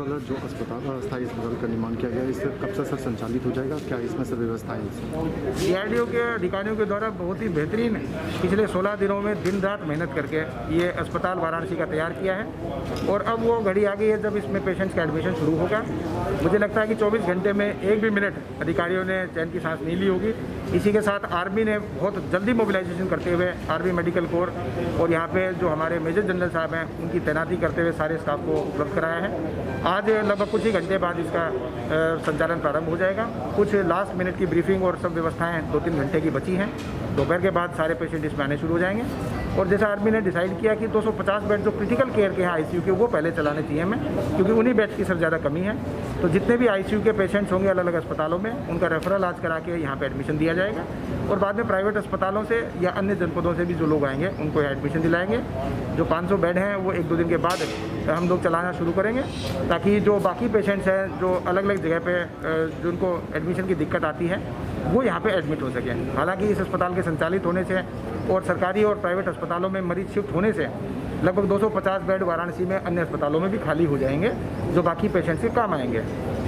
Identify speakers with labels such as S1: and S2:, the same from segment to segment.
S1: वाला जो अस्पताल स्थायी अस्पताल का निर्माण किया गया है, इससे कब से सर संचालित हो जाएगा? क्या इसमें सब व्यवस्थाएं हैं?
S2: DRDO के अधिकारियों के द्वारा बहुत ही बेहतरीन पिछले 16 दिनों में दिन रात मेहनत करके ये अस्पताल वाराणसी का तैयार किया है और अब वो घड़ी आ गई है जब इसमें पेशेंट्स का एडमिशन शुरू होगा। मुझे लगता है कि 24 घंटे में एक भी मिनट अधिकारियों ने चैन की सांस नहीं ली होगी। इसी के साथ आर्मी ने बहुत जल्दी मोबिलाइजेशन करते हुए आर्मी मेडिकल कोर और यहाँ पे जो हमारे मेजर जनरल साहब हैं उनकी तैनाती करते हुए सारे स्टाफ को उपलब्ध कराया है। आज लगभग कुछ ही घंटे बाद इसका संचालन प्रारंभ हो जाएगा। कुछ लास्ट मिनट की ब्रीफिंग और सब व्यवस्थाएं 2-3 घंटे की बची हैं। दोपहर के बाद सारे पेशेंट इसमें आने शुरू हो जाएंगे और जैसा आर्मी ने डिसाइड किया कि 250 बेड जो क्रिटिकल केयर के हैं ICU के, वो पहले चलाने चाहिए हमें, क्योंकि उन्हीं बेड की सब ज़्यादा कमी है। तो जितने भी ICU के पेशेंट्स होंगे अलग अलग अस्पतालों में, उनका रेफरल आज करा के यहाँ पे एडमिशन दिया जाएगा और बाद में प्राइवेट अस्पतालों से या अन्य जनपदों से भी जो लोग आएंगे उनको एडमिशन दिलाएंगे। जो 500 बेड हैं वो 1-2 दिन के बाद हम लोग चलाना शुरू करेंगे, ताकि जो बाकी पेशेंट्स हैं जो अलग अलग जगह पे जिनको एडमिशन की दिक्कत आती है वो यहाँ पे एडमिट हो सकें। हालांकि इस अस्पताल के संचालित होने से और सरकारी और प्राइवेट अस्पतालों में मरीज शिफ्ट होने से लगभग 250 बेड वाराणसी में अन्य अस्पतालों में भी खाली हो जाएंगे, जो बाकी पेशेंट्स के काम आएंगे।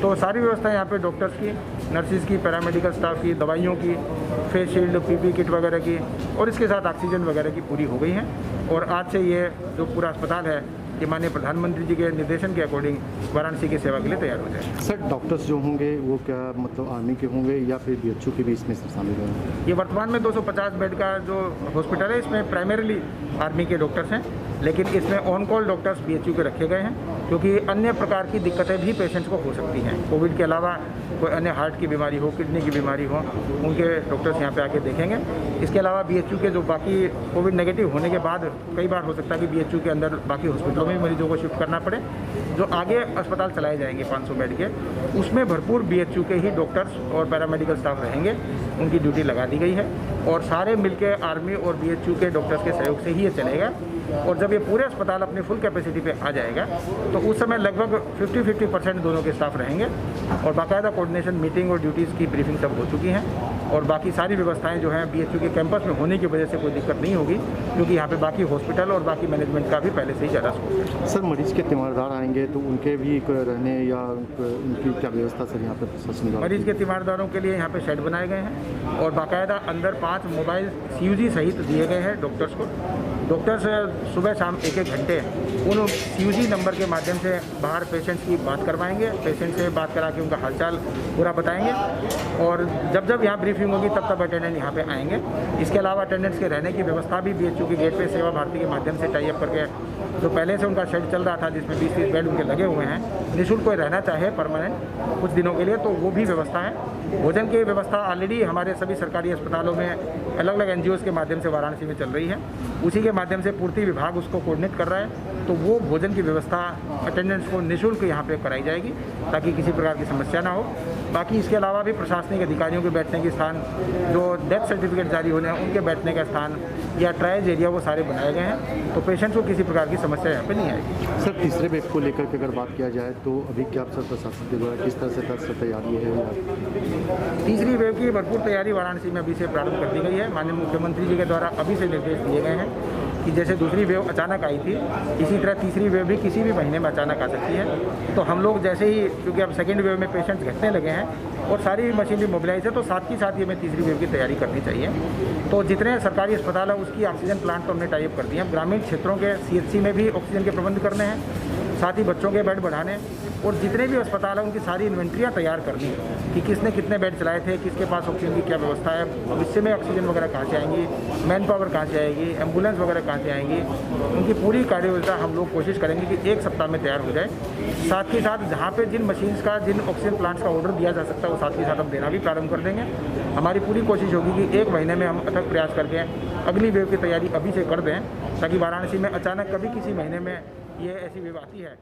S2: तो सारी व्यवस्था यहाँ पे डॉक्टर्स की, नर्सिस की, पैरामेडिकल स्टाफ की, दवाइयों की, फेस शील्ड, PP किट वगैरह की और इसके साथ ऑक्सीजन वगैरह की पूरी हो गई हैं। और आज से ये जो पूरा अस्पताल है ये माननीय प्रधानमंत्री जी के निर्देशन के अकॉर्डिंग वाराणसी की सेवा के लिए तैयार हो जाए।
S1: सर डॉक्टर्स जो होंगे वो क्या मतलब आर्मी के होंगे या फिर BHU के भी इसमें शामिल होंगे?
S2: ये वर्तमान में 250 बेड का जो हॉस्पिटल है इसमें प्राइमरीली आर्मी के डॉक्टर्स हैं, लेकिन इसमें ऑन कॉल डॉक्टर्स BHU के रखे गए हैं, क्योंकि अन्य प्रकार की दिक्कतें भी पेशेंट्स को हो सकती हैं। कोविड के अलावा कोई अन्य हार्ट की बीमारी हो, किडनी की बीमारी हो, उनके डॉक्टर्स यहाँ पे आके देखेंगे। इसके अलावा BHU के जो बाकी कोविड नेगेटिव होने के बाद कई बार हो सकता है कि BHU के अंदर बाकी हॉस्पिटलों में मरीजों को शिफ्ट करना पड़े। जो आगे अस्पताल चलाए जाएंगे 500 बेड के, उसमें भरपूर BHU के ही डॉक्टर्स और पैरामेडिकल स्टाफ रहेंगे, उनकी ड्यूटी लगा दी गई है और सारे मिलके आर्मी और BHU के डॉक्टर्स के सहयोग से ही ये चलेगा। और जब ये पूरे अस्पताल अपनी फुल कैपेसिटी पे आ जाएगा तो उस समय लगभग 50-50% दोनों के स्टाफ रहेंगे और बाकायदा कोऑर्डिनेशन मीटिंग और ड्यूटीज़ की ब्रीफिंग सब हो चुकी हैं और बाकी सारी व्यवस्थाएं जो हैं BHU के कैंपस में होने की वजह से कोई दिक्कत नहीं होगी, क्योंकि यहाँ पे बाकी हॉस्पिटल और बाकी मैनेजमेंट का भी पहले से ही ज़्यादा स्कोप है।
S1: सर मरीज के तीमारदार आएंगे तो उनके भी रहने या उनकी क्या व्यवस्था सर यहाँ पे प्रशासन?
S2: मरीज के तीमारदारों के लिए यहाँ पे शेड बनाए गए हैं और बाकायदा अंदर 5 मोबाइल CUG सहित दिए गए हैं डॉक्टर्स को। डॉक्टर्स सुबह शाम 1-1 घंटे उन CUG नंबर के माध्यम से बाहर पेशेंट्स की बात करवाएंगे, पेशेंट से बात करा के उनका हालचाल पूरा बताएंगे और जब जब यहाँ ब्रीफिंग होगी तब अटेंडेंट यहाँ पे आएंगे। इसके अलावा अटेंडेंट्स के रहने की व्यवस्था भी BHU के गेट पे सेवा भारती के माध्यम से टाई अप करके, जो पहले से उनका शेड चल रहा था जिसमें 20-30 बेड उनके लगे हुए हैं, निःशुल्क कोई रहना चाहे परमानेंट कुछ दिनों के लिए तो वो भी व्यवस्था है। भोजन की व्यवस्था ऑलरेडी हमारे सभी सरकारी अस्पतालों में अलग अलग NGOs के माध्यम से वाराणसी में चल रही है, उसी के माध्यम से पूर्ति विभाग उसको कोऑर्डिनेट कर रहा है। तो वो भोजन की व्यवस्था अटेंडेंट्स को निःशुल्क यहाँ पे कराई जाएगी ताकि किसी प्रकार की समस्या ना हो। बाकी इसके अलावा भी प्रशासनिक अधिकारियों के बैठने के स्थान, जो डेथ सर्टिफिकेट जारी होने हैं उनके बैठने का स्थान या ट्रायल एरिया वो सारे बनाए गए हैं, तो पेशेंट्स को किसी प्रकार की समस्या यहाँ पे नहीं आएगी।
S1: सर तीसरे वेव को लेकर के अगर बात किया जाए तो अभी क्या सर प्रशासन के द्वारा किस तरह से तैयारी है?
S2: तीसरी वेव की भरपूर तैयारी वाराणसी में अभी से प्रारंभ कर दी गई है। माननीय मुख्यमंत्री जी के द्वारा अभी से निर्देश दिए गए हैं कि जैसे दूसरी वेव अचानक आई थी, इसी तरह तीसरी वेव भी किसी भी महीने में अचानक आ सकती है। तो हम लोग जैसे ही, क्योंकि अब सेकेंड वेव में पेशेंट्स घटने लगे हैं और सारी मशीनरी मोबिलाइज है, तो साथ ही साथ ये हमें तीसरी वेव की तैयारी करनी चाहिए। तो जितने सरकारी अस्पताल है उसकी ऑक्सीजन प्लांट तो हमने टाई अप कर दिए हैं। ग्रामीण क्षेत्रों के CHC में भी ऑक्सीजन के प्रबंध करने हैं, साथ ही बच्चों के बेड बढ़ाने और जितने भी अस्पताल हैं उनकी सारी इन्वेंट्रियाँ तैयार करनी कि किसने कितने बेड चलाए थे, किसके पास ऑक्सीजन की क्या व्यवस्था है, भविष्य में ऑक्सीजन वगैरह कहाँ से आएंगी, मैन पावर कहाँ से आएगी, एम्बुलेंस वगैरह कहाँ से आएंगी, उनकी पूरी कार्य योजना हम लोग कोशिश करेंगे कि 1 सप्ताह में तैयार हो जाए। साथ ही साथ जहाँ पे जिन मशीन्स का, जिन ऑक्सीजन प्लांट्स का ऑर्डर दिया जा सकता है वो साथ ही साथ हम देना भी प्रारंभ कर देंगे। हमारी पूरी कोशिश होगी कि 1 महीने में हम अथक प्रयास करके अगली वेव की तैयारी अभी से कर दें, ताकि वाराणसी में अचानक कभी किसी महीने में ये ऐसी वेव आती है